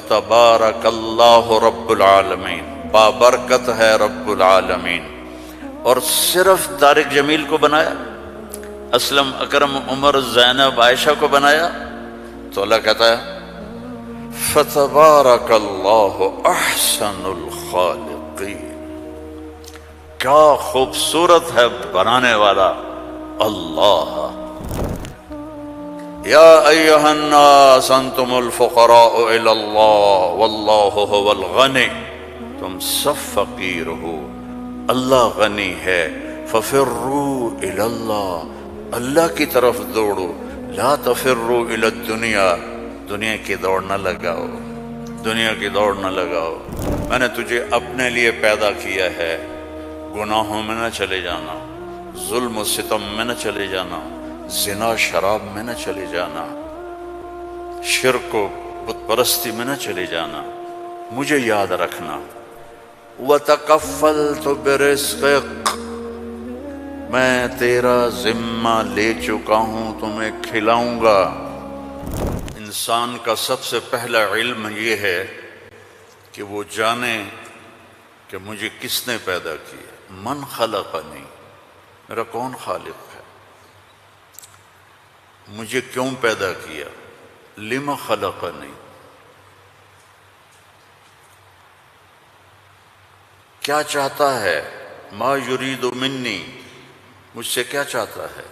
فتبارک اللہ رب العالمین، بابرکت ہے رب العالمین۔ اور صرف طارق جمیل کو بنایا، اسلم، اکرم، عمر، زینب، عائشہ کو بنایا؟ تو اللہ کہتا ہے فتبارک اللہ احسن الخالقین، کیا خوبصورت ہے بنانے والا اللہ۔ یا ایہا الناس انتم الفقراء الی اللہ واللہ هو الغنی، تم سب فقیر ہو، اللہ غنی ہے۔ ففروا الی اللہ، اللہ کی طرف دوڑو، لا تفروا الی الدنیا، دنیا کی دوڑ نہ لگاؤ، دنیا کی دوڑ نہ لگاؤ۔ میں نے تجھے اپنے لیے پیدا کیا ہے، گناہوں میں نہ چلے جانا، ظلم و ستم میں نہ چلے جانا، زنا شراب میں نہ چلے جانا، شرک و بت پرستی میں نہ چلے جانا، مجھے یاد رکھنا۔ وَتَكَفَّلْتُ بِرِزْقِكَ، میں تیرا ذمہ لے چکا ہوں، تمہیں کھلاؤں گا۔ انسان کا سب سے پہلا علم یہ ہے کہ وہ جانے کہ مجھے کس نے پیدا کیا، من خلقنی، میرا کون خالق ہے، مجھے کیوں پیدا کیا، لم خلقنی، کیا چاہتا ہے، ما یرید منی، مجھ سے کیا چاہتا ہے۔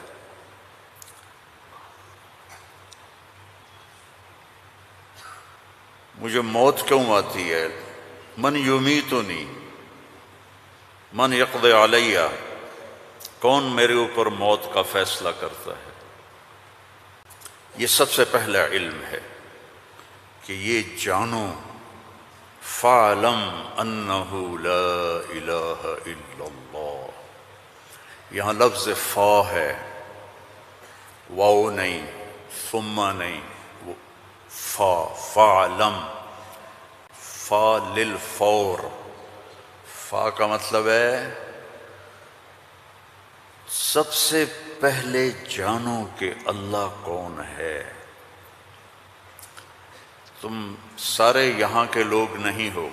مجھے موت کیوں آتی ہے، من یمیتنی، من یقضی علیہ، کون میرے اوپر موت کا فیصلہ کرتا ہے۔ یہ سب سے پہلا علم ہے کہ یہ جانو، فَاعْلَمْ أَنَّهُ لَا إِلَهَ إِلَّا اللَّهُ، یہاں لفظ فا ہے، واو نہیں، ثم نہیں، فا، فَاعْلَمْ، فا للفور، فا کا مطلب ہے سب سے پہلے جانو کہ اللہ کون ہے۔ تم سارے یہاں کے لوگ نہیں ہو،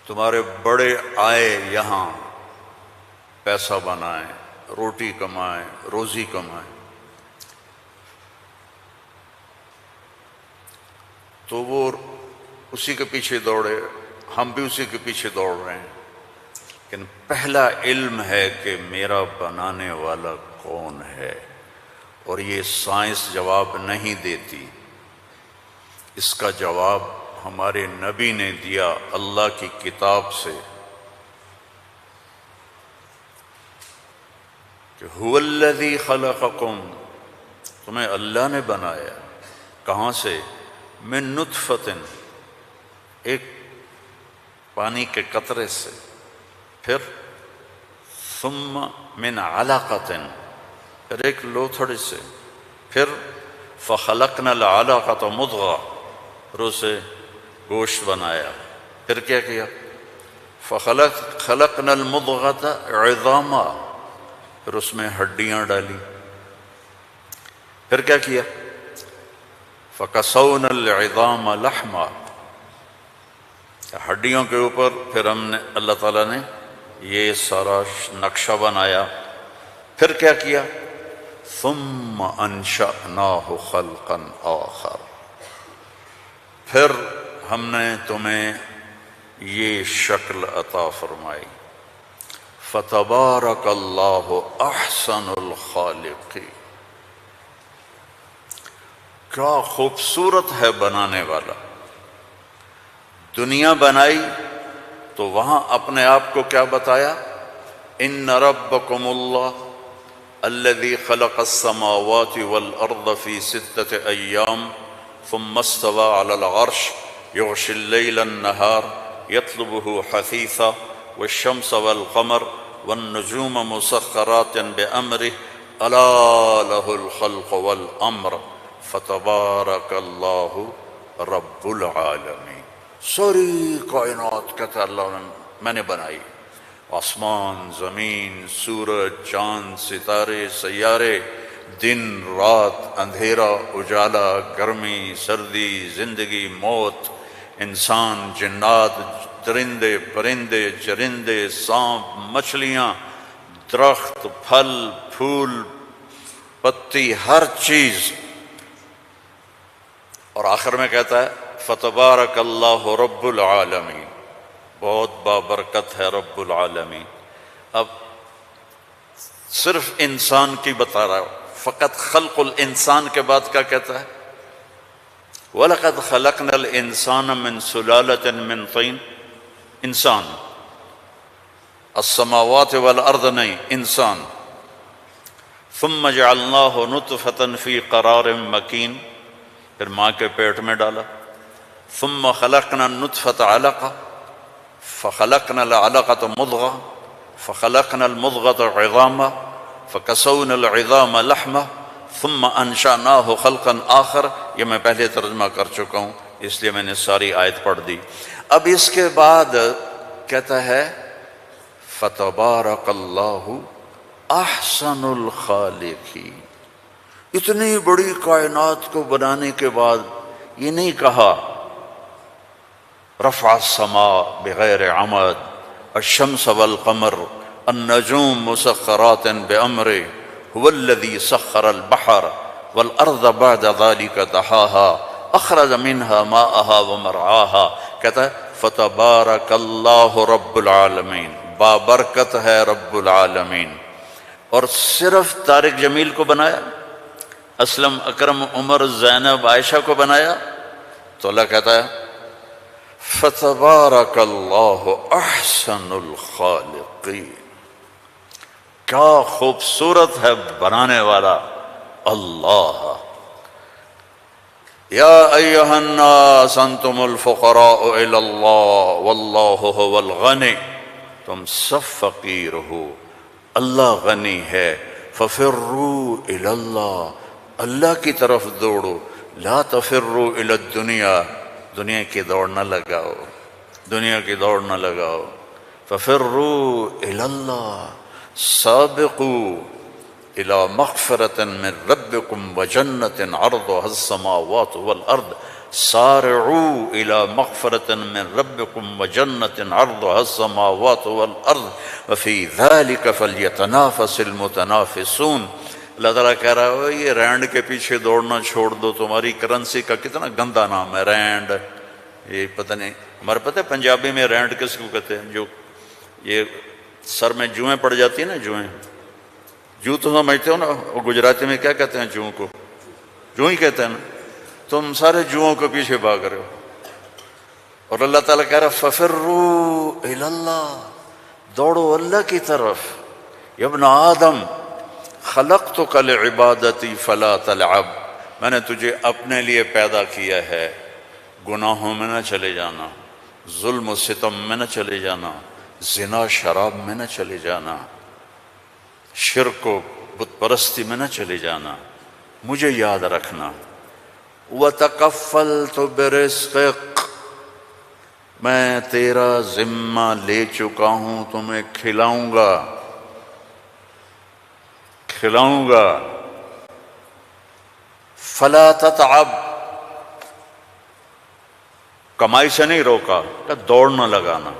تمہارے بڑے آئے یہاں پیسہ بنائیں، روٹی کمائیں، روزی کمائیں، تو وہ اسی کے پیچھے دوڑے، ہم بھی اسی کے پیچھے دوڑ رہے ہیں، لیکن پہلا علم ہے کہ میرا بنانے والا کون ہے۔ اور یہ سائنس جواب نہیں دیتی، اس کا جواب ہمارے نبی نے دیا اللہ کی کتاب سے، کہ هو الذی خلقکم، تمہیں اللہ نے بنایا، کہاں سے، من نطفۃ، ایک پانی کے قطرے سے، پھر ثم من علقۃ، پھر ایک لوتھڑی سے، پھر فخلقنا العلقۃ مضغہ، پھر اسے گوشت بنایا، پھر کیا کیا، خلقنا المضغۃ عظاما، پھر اس میں ہڈیاں ڈالی، پھر کیا کیا، فکسونا العظام لحما، ہڈیوں کے اوپر پھر ہم نے، اللہ تعالیٰ نے یہ سارا نقشہ بنایا، پھر کیا کیا، ثم انشأناہ خلقا آخر، پھر ہم نے تمہیں یہ شکل عطا فرمائی۔ فتبارک اللہ احسن الخالقین، کیا خوبصورت ہے بنانے والا۔ دنیا بنائی تو وہاں اپنے آپ کو کیا بتایا، ان ربکم اللہ الذی خلق السماوات والارض فی 6 ایام ثم استوى على العرش یغشی اللیل النہار یطلبہ حثیثا والشمس والقمر والنجوم مسخرات بأمرہ الا لہ الخلق والامر فتبارک اللہ رب العالمین۔ ساری کائنات کہتا ہے اللہ نے میں نے بنائی، آسمان، زمین، سورج، چاند، ستارے، سیارے، دن رات، اندھیرا اجالا، گرمی سردی، زندگی موت، انسان جنات، درندے پرندے چرندے، سانپ مچھلیاں، درخت پھل پھول پتی، ہر چیز۔ اور آخر میں کہتا ہے فتبارک اللہ رب العالمین، بہت بابرکت ہے رب العالمین۔ اب صرف انسان کی بتا رہا ہے، فقط خلق الانسان کے بعد کیا کہتا ہے؟ وَلَقَدْ خَلَقْنَا الْإِنسَانَ مِنْ سُلَالَةٍ مِنْ طِينٍ، انسان، السماوات والارض نہیں، انسان۔ ثم جعلناه نطفة في قرار مكين، پھر ماں کے پیٹ میں ڈالا۔ ثم خلقنا النطفة علقة فخلقنا العلقة مضغة فخلقنا المضغة عظاما فكسونا العظام لحما ثم انشأناه خلقا آخر۔ یہ میں پہلے ترجمہ کر چکا ہوں، اس لیے میں نے ساری آیت پڑھ دی۔ اب اس کے بعد کہتا ہے فتبارک اللہ احسن الخالقین۔ اتنی بڑی کائنات کو بنانے کے بعد یہ نہیں کہا رفع السماء بغیر عمد، الشمس والقمر النجوم مسخرات بأمره هو الذي سخر البحر والأرض بعد ذلك دحاها أخرج منها ماءها ومرعاها۔ کہتا ہے فتبارک اللہ رب العالمین، بابرکت ہے رب العالمین۔ اور صرف طارق جمیل کو بنایا، اسلم اکرم عمر زینب عائشہ کو بنایا؟ تو اللہ کہتا ہے فتبارک اللہ احسن الخالقین۔ کیا خوبصورت ہے بنانے والا اللہ۔ یا ایہا الناس انتم الفقراء الی اللہ واللہ هو الغنی، تم سب فقیر ہو، اللہ غنی ہے۔ ففروا الی اللہ، اللہ کی طرف دوڑو، لا تفروا الی الدنیا، دنیا کی دوڑ نہ لگاؤ، دنیا کی دوڑ نہ لگاؤ۔ ففروا الی اللہ، سابقوا الى مغفرة من ربكم وجنة عرضها السماوات والارض، سارعوا الى مغفرة من ربكم وجنة عرضها السماوات والارض وفي ذلك فليتنافس المتنافسون۔ اللہ تعالیٰ کہہ رہا ہے یہ رینڈ کے پیچھے دوڑنا چھوڑ دو، تمہاری کرنسی کا کتنا گندا نام ہے رینڈ۔ یہ پتہ نہیں، ہمارے پتہ ہے پنجابی میں رینڈ کس کو کہتے ہیں؟ جو یہ سر میں جوئیں پڑ جاتی ہیں نا، جوئیں، جو تو سمجھتے ہو نا، وہ گجراتی میں کیا کہتے ہیں جوؤں کو؟ جو ہی کہتے ہیں نا۔ تم سارے جوؤں کے پیچھے بھاگ رہے ہو، اور اللہ تعالیٰ کہہ رہا ہے ففروا الی اللہ، دوڑو اللہ کی طرف۔ یا ابن آدم خلقتک لعبادتی فلا تلعب، میں نے تجھے اپنے لیے پیدا کیا ہے، گناہوں میں نہ چلے جانا، ظلم و ستم میں نہ چلے جانا، زنا شراب میں نہ چلے جانا، شرک و بت پرستی میں نہ چلے جانا، مجھے یاد رکھنا۔ وَتَكَفَّلْتُ بِرِزْقِكَ، میں تیرا ذمہ لے چکا ہوں، تمہیں کھلاؤں گا، کھلاؤں گا۔ فَلَا تَتْعَبْ، کمائی سے نہیں روکا کہ دوڑ نہ لگانا،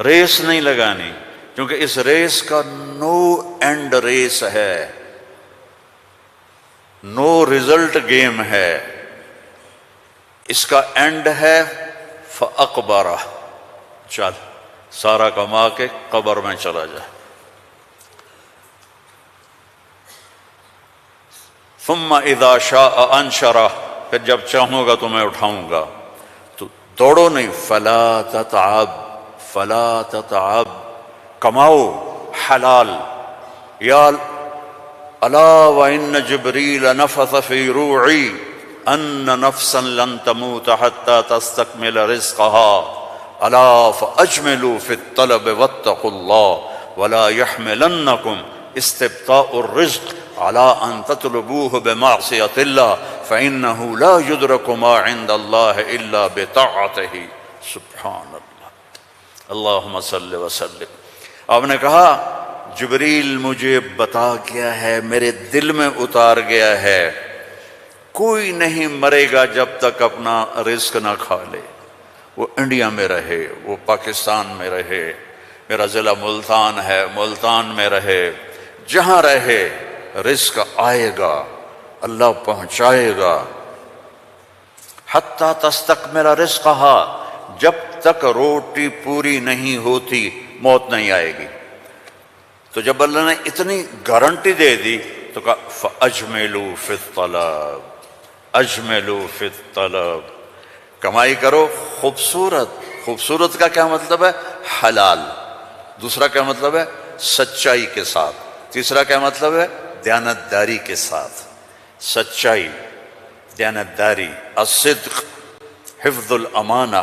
ریس نہیں لگانی، کیونکہ اس ریس کا نو اینڈ ریس ہے، نو ریزلٹ گیم ہے، اس کا اینڈ ہے فَأَقْبَرَ، چل سارا کما کے قبر میں چلا جا۔ ثم اذا شاء انشرہ، پھر جب چاہوں گا تو میں اٹھاؤں گا۔ تو دوڑو نہیں، فلا تتعب، فلا تتعب، کماؤ حلال۔ یا الا وان جبریل نفث فی روعی ان نفسا لن تموت حتى تستکمل رزقها الا فاجملوا في الطلب واتقوا الله ولا يحملنكم استبطاء الرزق على ان تطلبوه بمعصية الله فانه لا يدرك ما عند الله الا بطاعته۔ سبحان اللہ، اللہم صل وسلم۔ آپ نے کہا جبریل مجھے بتا گیا ہے، میرے دل میں اتار گیا ہے، کوئی نہیں مرے گا جب تک اپنا رزق نہ کھا لے، وہ انڈیا میں رہے، وہ پاکستان میں رہے، میرا ضلع ملتان ہے، ملتان میں رہے، جہاں رہے رزق آئے گا، اللہ پہنچائے گا۔ حتی تستکمل رزقہا، جب تک روٹی پوری نہیں ہوتی موت نہیں آئے گی۔ تو جب اللہ نے اتنی گارنٹی دے دی تو کہا فَأَجْمِلُوا فِي الطَّلَبِ، اجملوا فی الطلب، کمائی کرو خوبصورت۔ خوبصورت کا کیا مطلب ہے؟ حلال۔ دوسرا کیا مطلب ہے؟ سچائی کے ساتھ۔ تیسرا کیا مطلب ہے؟ دیانتداری کے ساتھ۔ سچائی، دیانتداری، الصدق، حفظ الامانہ،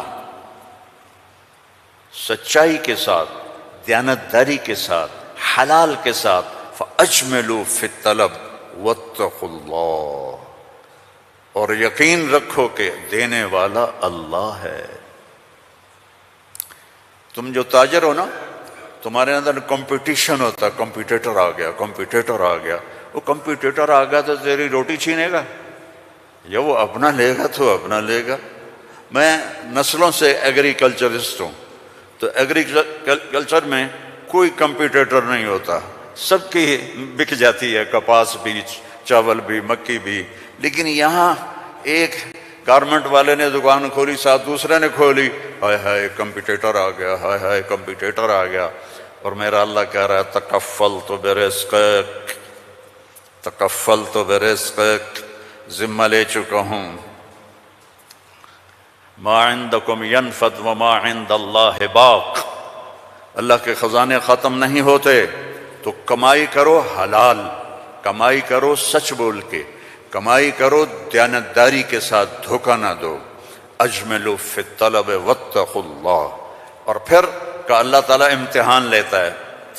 سچائی کے ساتھ، دیانتداری کے ساتھ، حلال کے ساتھ۔ فَأَجْمِلُوا فِي الطَّلَبِ وَاتَّقُوا اللَّهَ، اور یقین رکھو کہ دینے والا اللہ ہے۔ تم جو تاجر ہو نا، تمہارے اندر کمپٹیشن ہوتا ہے، کمپیٹیٹر آ گیا، کمپیٹیٹر آ گیا، وہ کمپیٹیٹر آ گیا تو تیری روٹی چھینے گا یا وہ اپنا لے گا تو اپنا لے گا۔ میں نسلوں سے ایگریکلچرسٹ ہوں، تو ایگریکلچر میں کوئی کمپیٹیٹر نہیں ہوتا، سب کی بک جاتی ہے، کپاس بھی، چاول بھی، مکی بھی۔ لیکن یہاں ایک گارمنٹ والے نے دکان کھولی، ساتھ دوسرے نے کھولی، ہائے ہائے کمپیٹیٹر آ گیا، ہائے ہائے کمپیٹیٹر آ گیا۔ اور میرا اللہ کہہ رہا ہے تکفلت برزقک، تکفلت برزقک، ذمہ لے چکا ہوں۔ ما عندکم ینفد وما عند اللہ باق، اللہ کے خزانے ختم نہیں ہوتے، تو کمائی کرو حلال، کمائی کرو سچ بول کے، کمائی کرو دیانتداری کے ساتھ، دھوکہ نہ دو۔ اجملوا فی الطلب واتقوا اللہ۔ اور پھر کہ اللہ تعالیٰ امتحان لیتا ہے،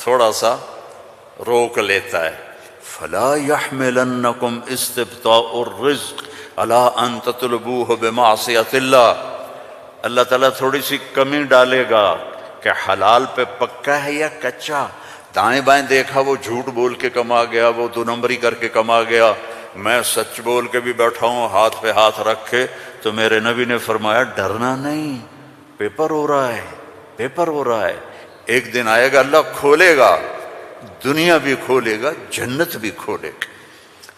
تھوڑا سا روک لیتا ہے۔ فلا يحملنکم استبطاء الرزق علی ان تطلبوہ بمعصیۃ اللہ، اللہ تعالیٰ تھوڑی سی کمی ڈالے گا کہ حلال پہ پکا ہے یا کچا۔ دائیں بائیں دیکھا وہ جھوٹ بول کے کما گیا، وہ دو نمبری کر کے کما گیا، میں سچ بول کے بھی بیٹھا ہوں ہاتھ پہ ہاتھ رکھ کے، تو میرے نبی نے فرمایا ڈرنا نہیں، پیپر ہو رہا ہے، پیپر ہو رہا ہے، ایک دن آئے گا اللہ کھولے گا، دنیا بھی کھولے گا، جنت بھی کھولے گا۔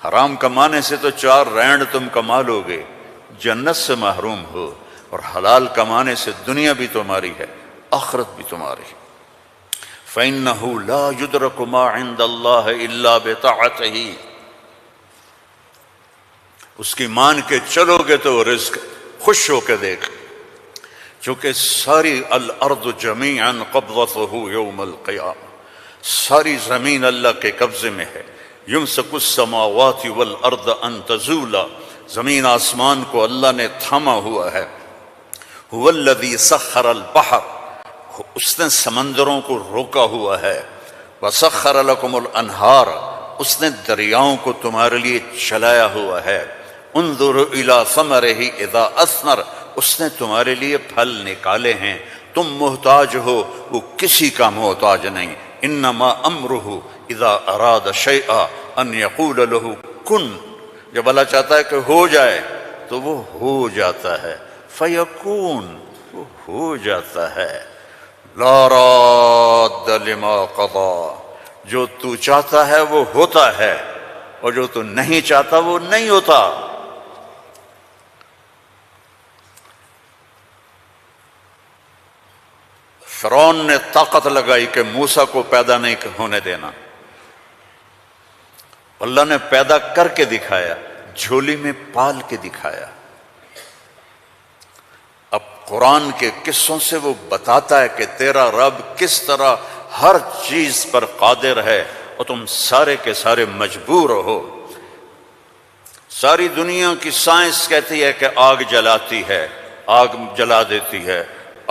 حرام کمانے سے تو 4 رینڈ تم کما لو گے، جنت سے محروم ہو، اور حلال کمانے سے دنیا بھی تمہاری ہے، آخرت بھی تمہاری ہے۔ فَإِنَّهُ لَا يُدْرَكُ مَا عِندَ اللَّهِ إِلَّا بِطَاعَتِهِ، اس کی مان کے چلو گے تو رزق خوش ہو کے دیکھ، چونکہ ساری الارض جمیعا قبضتہ یوم القیامہ، ساری زمین اللہ کے قبضے میں ہے۔ یمسک السماوات والارض ان تزولا، زمین آسمان کو اللہ نے تھاما ہوا ہے۔ هو الذی سخر البحر، اس نے سمندروں کو روکا ہوا ہے۔ وسخر لکم الانہار، اس نے دریاؤں کو تمہارے لیے چلایا ہوا ہے۔ انظر الی ثمرہ اذا اثمر، اس نے تمہارے لیے پھل نکالے ہیں، تم محتاج ہو، وہ کسی کا محتاج نہیں۔ انما امرہ اذا اراد شیئا ان یقول له کن، جب اللہ چاہتا ہے کہ ہو جائے تو وہ ہو جاتا ہے، فیکون، وہ ہو جاتا ہے۔ لا راد لما قضا، جو تو چاہتا ہے وہ ہوتا ہے، اور جو تو نہیں چاہتا وہ نہیں ہوتا۔ فرعون نے طاقت لگائی کہ موسیٰ کو پیدا نہیں ہونے دینا، اللہ نے پیدا کر کے دکھایا، جھولی میں پال کے دکھایا۔ اب قرآن کے قصوں سے وہ بتاتا ہے کہ تیرا رب کس طرح ہر چیز پر قادر ہے، اور تم سارے کے سارے مجبور ہو۔ ساری دنیا کی سائنس کہتی ہے کہ آگ جلاتی ہے، آگ جلا دیتی ہے،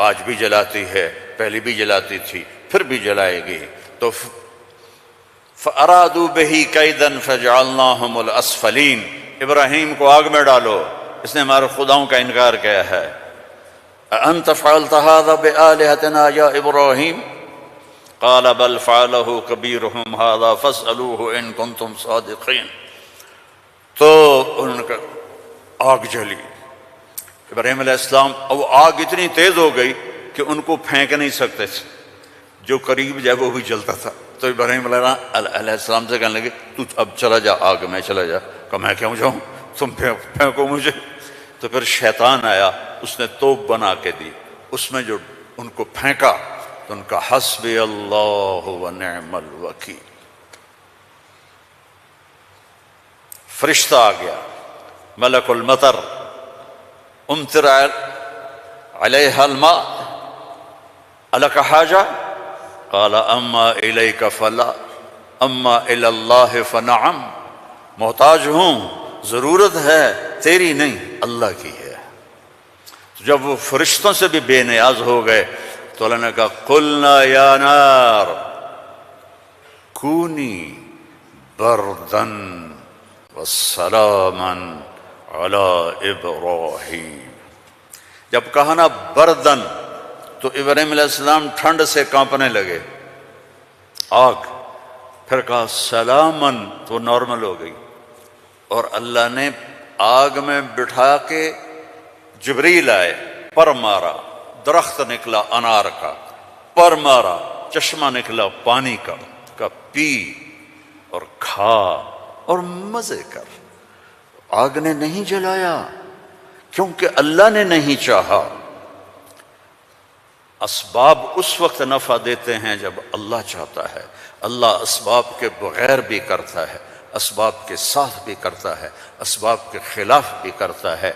آج بھی جلاتی ہے، پہلے بھی جلاتی تھی، پھر بھی جلائے گی۔ تو فَأَرَادُوا بِهِ كَيْدًا فَجَعَلْنَاهُمُ الْأَسْفَلِينَ، ابراہیم کو آگ میں ڈالو، اس نے ہمارے خداؤں کا انکار کیا ہے۔ أَأَنْتَ فَعَلْتَ هَذَا بِآلِهَتِنَا يَا إِبْرَاهِيمُ، قال بل فعله كبيرهم هذا فاسألوه إن كنتم صادقين۔ تو ان کا آگ جلی، ابراہیم علیہ السلام، اب آگ اتنی تیز ہو گئی کہ ان کو پھینک نہیں سکتے تھے، جو قریب جائے وہ بھی جلتا تھا۔ تو ابراہیم علیہ السلام سے کہنے لگے تو اب چلا جا آگ میں، چلا جا۔ کہ میں کیوں جاؤں، تم پھینکو مجھے۔ تو پھر شیطان آیا، اس نے توپ بنا کے دی، اس میں جو ان کو پھینکا تو ان کا حسبی اللہ و نعم الوکیل، فرشتہ آ گیا، ملک المطر، امطر علیہ الماء الک حاجہ، قال اما الیک فلا اما الی اللہ فنعم، محتاج ہوں، ضرورت ہے تیری نہیں اللہ کی ہے۔ تو جب وہ فرشتوں سے بھی بے نیاز ہو گئے تو اللہ نے کہا قلنا یا نار کونی بردن وسلاما علی ابراہیم۔ جب کہا نا بردن تو ابراہیم علیہ السلام ٹھنڈ سے کانپنے لگے، آگ، پھر کہا سلامن تو نارمل ہو گئی، اور اللہ نے آگ میں بٹھا کے جبریل آئے، پر مارا، درخت نکلا انار کا، پر مارا، چشمہ نکلا پانی کا، کہ پی اور کھا اور مزے کر۔ آگ نے نہیں جلایا کیونکہ اللہ نے نہیں چاہا۔ اسباب اس وقت نفع دیتے ہیں جب اللہ چاہتا ہے، اللہ اسباب کے بغیر بھی کرتا ہے، اسباب کے ساتھ بھی کرتا ہے، اسباب کے خلاف بھی کرتا ہے۔